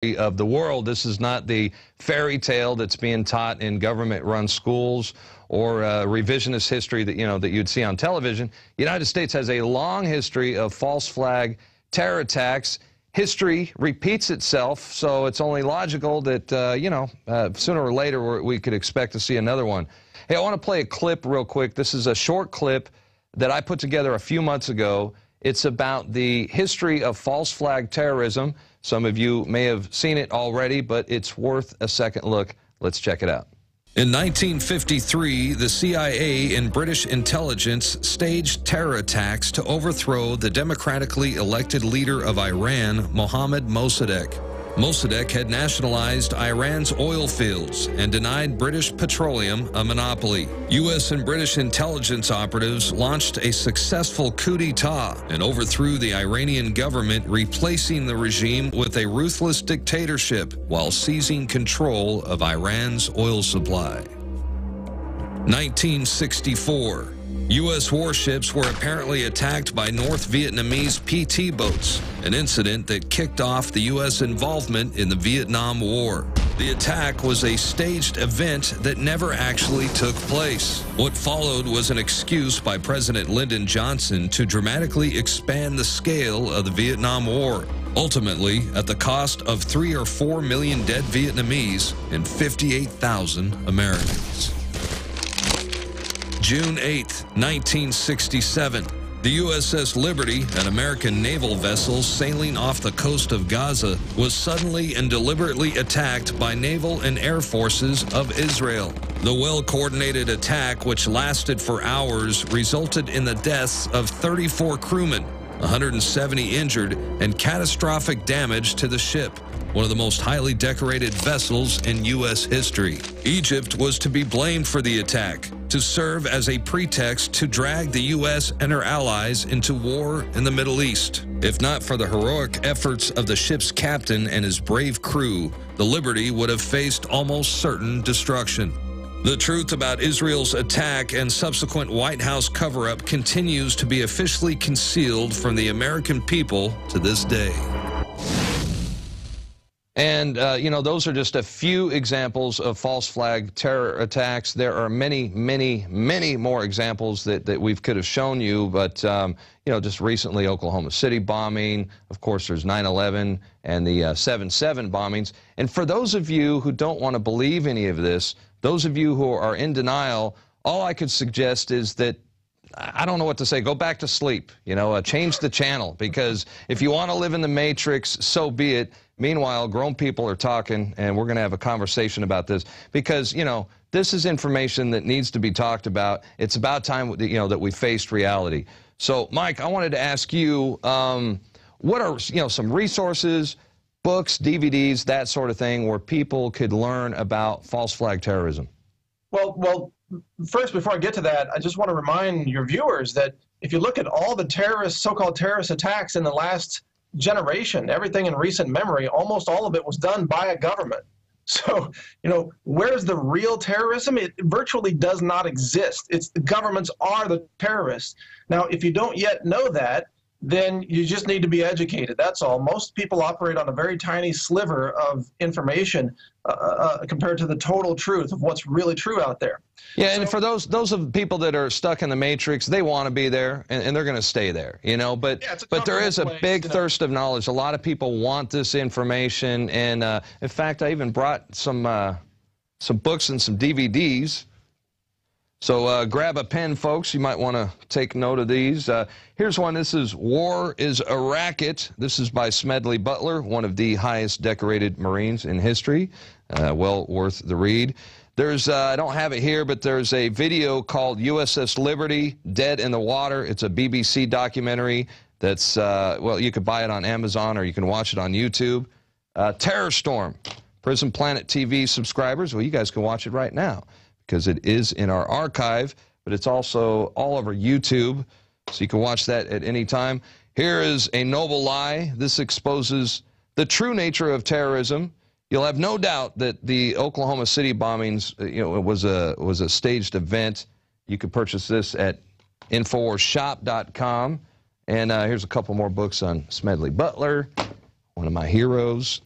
of the world. This is not the fairy tale that's being taught in government-run schools or revisionist history that that you'd see on television. The United States has a long history of false flag terror attacks. History repeats itself, so it's only logical that sooner or later we could expect to see another one. Hey, I want to play a clip real quick. This is a short clip that I put together a few months ago. It's about the history of false flag terrorism. Some of you may have seen it already, but it's worth a second look. Let's check it out. In 1953, the CIA and British intelligence staged terror attacks to overthrow the democratically elected leader of Iran, Mohammad Mossadegh. Mossadegh had nationalized Iran's oil fields and denied British Petroleum a monopoly. U.S. and British intelligence operatives launched a successful coup d'etat and overthrew the Iranian government, replacing the regime with a ruthless dictatorship while seizing control of Iran's oil supply. 1964. U.S. warships were apparently attacked by North Vietnamese PT boats, an incident that kicked off the U.S. involvement in the Vietnam War. The attack was a staged event that never actually took place. What followed was an excuse by President Lyndon Johnson to dramatically expand the scale of the Vietnam War, ultimately at the cost of 3 or 4 million dead Vietnamese and 58,000 Americans. June 8, 1967, the USS Liberty, an American naval vessel sailing off the coast of Gaza, was suddenly and deliberately attacked by naval and air forces of Israel. The well-coordinated attack, which lasted for hours, resulted in the deaths of 34 crewmen, 170 injured, and catastrophic damage to the ship, one of the most highly decorated vessels in U.S. history. Egypt was to be blamed for the attack, to serve as a pretext to drag the U.S. and her allies into war in the Middle East. If not for the heroic efforts of the ship's captain and his brave crew, the Liberty would have faced almost certain destruction. The truth about Israel's attack and subsequent White House cover-up continues to be officially concealed from the American people to this day. And, those are just a few examples of false flag terror attacks. There are many, many, many more examples that we could have shown you. But, just recently, Oklahoma City bombing. Of course, there's 9/11 and the 7/7 bombings. And for those of you who don't want to believe any of this, those of you who are in denial, all I could suggest is that, I don't know what to say. Go back to sleep. Change the channel, because if you want to live in the Matrix, so be it. Meanwhile, grown people are talking, and we're going to have a conversation about this because, this is information that needs to be talked about. It's about time, that we faced reality. So, Mike, I wanted to ask you, what are, some resources, books, DVDs, that sort of thing, where people could learn about false flag terrorism? Well, first, before I get to that, I just want to remind your viewers that if you look at all the so-called terrorist attacks in the last generation, everything in recent memory, almost all of it was done by a government. So, where's the real terrorism? It virtually does not exist. The governments are the terrorists. Now, if you don't yet know that, then you just need to be educated. That's all. Most people operate on a very tiny sliver of information compared to the total truth of what's really true out there. Yeah, and for those of people that are stuck in the Matrix, they want to be there, and they're going to stay there, But there is a big thirst of knowledge. A lot of people want this information, and in fact, I even brought some books and some DVDs. So grab a pen, folks. You might want to take note of these. Here's one. This is War is a Racket. This is by Smedley Butler, one of the highest decorated Marines in history. Well worth the read. There's, I don't have it here, but there's a video called USS Liberty, Dead in the Water. It's a BBC documentary that's, well, you could buy it on Amazon or you can watch it on YouTube. Terror Storm, Prison Planet TV subscribers. Well, you guys can watch it right now, because it is in our archive, but it's also all over YouTube, so you can watch that at any time. Here is A Noble Lie. This exposes the true nature of terrorism. You'll have no doubt that the Oklahoma City bombings, it was a staged event. You can purchase this at INFOWARSshop.com. And here's a couple more books on Smedley Butler, one of my heroes.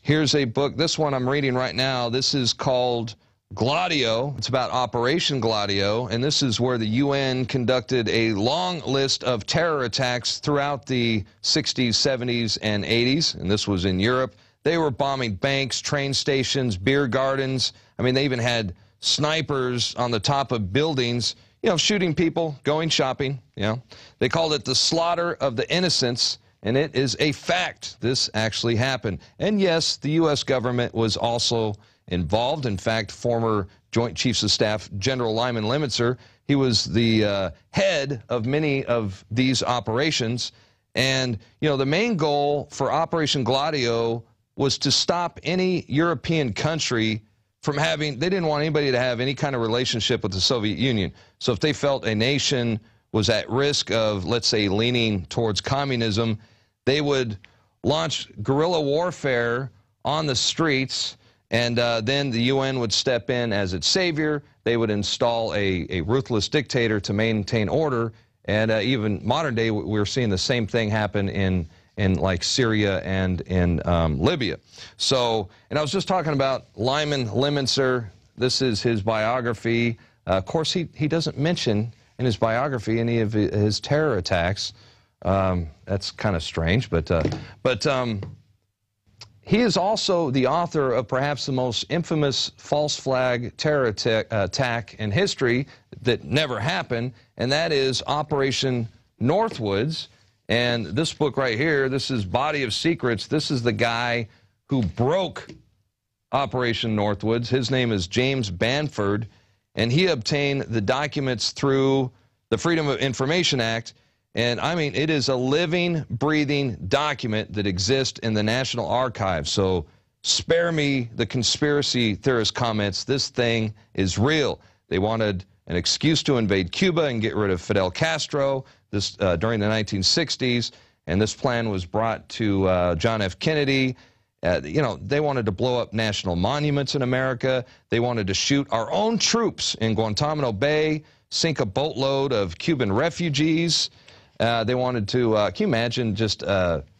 Here's a book. This one I'm reading right now. This is called Gladio. It's about Operation Gladio, and this is where the UN conducted a long list of terror attacks throughout the 60s, 70s, and 80s, and this was in Europe. They were bombing banks, train stations, beer gardens. I mean, they even had snipers on the top of buildings, you know, shooting people, going shopping, you know. They called it the slaughter of the innocents, and it is a fact. This actually happened. And yes, the U.S. government was also involved. In fact, former Joint Chiefs of Staff General Lyman Limitzer, he was the head of many of these operations. And, you know, the main goal for Operation Gladio was to stop any European country from having, they didn't want anybody to have any kind of relationship with the Soviet Union. So if they felt a nation was at risk of, let's say, leaning towards communism, they would launch guerrilla warfare on the streets, and then the UN would step in as its savior. They would install a ruthless dictator to maintain order. And even modern day, we're seeing the same thing happen in like Syria and in Libya. So, and I was just talking about Lyman Limitzer. This is his biography. Of course, he doesn't mention in his biography any of his terror attacks. That's kind of strange, but he is also the author of perhaps the most infamous false flag terror attack in history that never happened, and that is Operation Northwoods. And this book right here, this is Body of Secrets. This is the guy who broke Operation Northwoods. His name is James Banford, and he obtained the documents through the Freedom of Information Act. And I mean, it is a living, breathing document that exists in the National Archives. So spare me the conspiracy theorist comments. This thing is real. They wanted an excuse to invade Cuba and get rid of Fidel Castro during the 1960s. And this plan was brought to John F. Kennedy. You know, they wanted to blow up national monuments in America. They wanted to shoot our own troops in Guantanamo Bay, sink a boatload of Cuban refugees. They wanted to, can you imagine just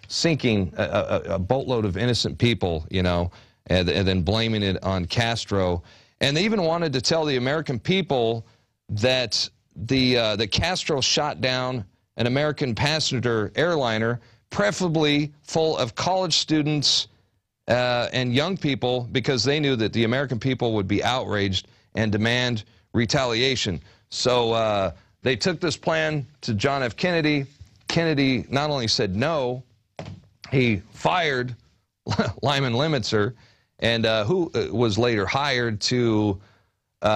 sinking a boatload of innocent people, you know, and then blaming it on Castro. And they even wanted to tell the American people that the Castro shot down an American passenger airliner, preferably full of college students and young people, because they knew that the American people would be outraged and demand retaliation. So they took this plan to John F. Kennedy. Kennedy not only said no, he fired Lyman Limitzer, and who was later hired to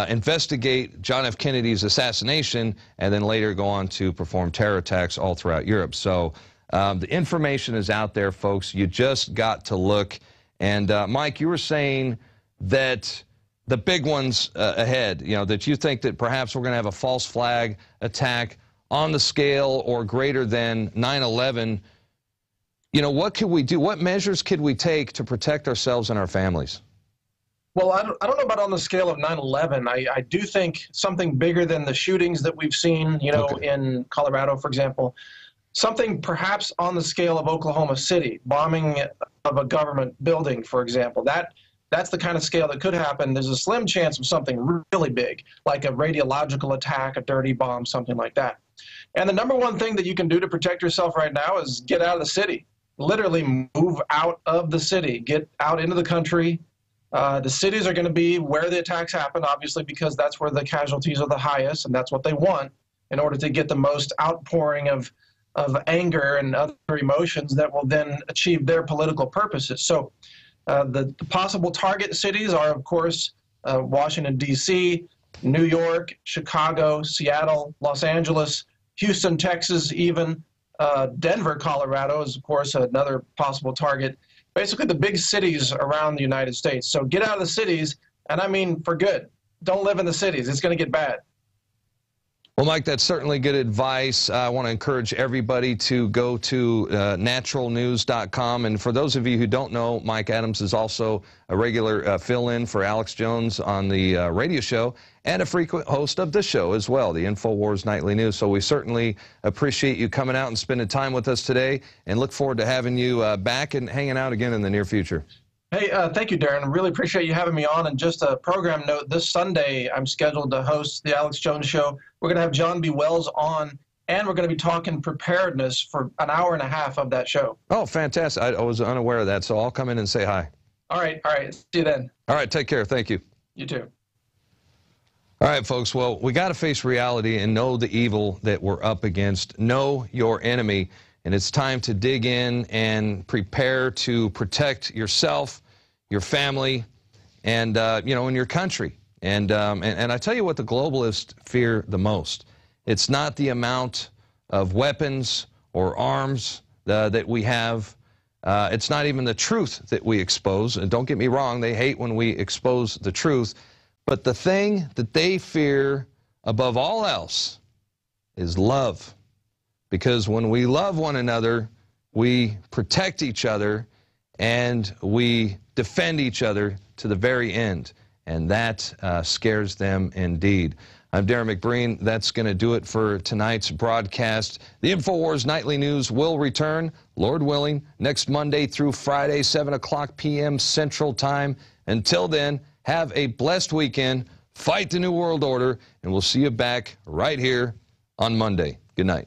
investigate John F. Kennedy's assassination and then later go on to perform terror attacks all throughout Europe. So the information is out there, folks. You just got to look. And Mike, you were saying that the big ones ahead, you know, that you think that perhaps we're going to have a false flag attack on the scale or greater than 9/11. You know, what could we do? What measures could we take to protect ourselves and our families? Well, I don't know about on the scale of 9/11. I do think something bigger than the shootings that we've seen, you know, in Colorado, for example. Something perhaps on the scale of Oklahoma City, bombing of a government building, for example. That's the kind of scale that could happen. There's a slim chance of something really big, like a radiological attack, a dirty bomb, something like that. And the number one thing that you can do to protect yourself right now is get out of the city. Literally move out of the city. Get out into the country. The cities are going to be where the attacks happen, obviously, because that's where the casualties are the highest, and that's what they want in order to get the most outpouring of anger and other emotions that will then achieve their political purposes. So the possible target cities are, of course, Washington, D.C., New York, Chicago, Seattle, Los Angeles, Houston, Texas, even Denver, Colorado is, of course, another possible target. Basically, the big cities around the United States. So get out of the cities, and I mean for good. Don't live in the cities. It's going to get bad. Well, Mike, that's certainly good advice. I want to encourage everybody to go to naturalnews.com. And for those of you who don't know, Mike Adams is also a regular fill-in for Alex Jones on the radio show and a frequent host of the show as well, the INFOWARS Nightly News. So we certainly appreciate you coming out and spending time with us today and look forward to having you back and hanging out again in the near future. Hey, thank you, Darren. I really appreciate you having me on. And just a program note, this Sunday, I'm scheduled to host the Alex Jones Show. We're going to have John B. Wells on, and we're going to be talking preparedness for an hour and a half of that show. Oh, fantastic. I was unaware of that, so I'll come in and say hi. All right. See you then. All right, take care. Thank you. You too. All right, folks. Well, we got to face reality and know the evil that we're up against. Know your enemy. And it's time to dig in and prepare to protect yourself, your family, and you know, in your country. And I tell you what the globalists fear the most. It's not the amount of weapons or arms that we have. It's not even the truth that we expose. And don't get me wrong, they hate when we expose the truth. But the thing that they fear above all else is love. Because when we love one another, we protect each other and we defend each other to the very end. And that scares them indeed. I'm Darren McBreen. That's going to do it for tonight's broadcast. The INFOWARS Nightly News will return, Lord willing, next Monday through Friday, 7 o'clock p.m. Central Time. Until then, have a blessed weekend. Fight the New World Order, and we'll see you back right here on Monday. Good night.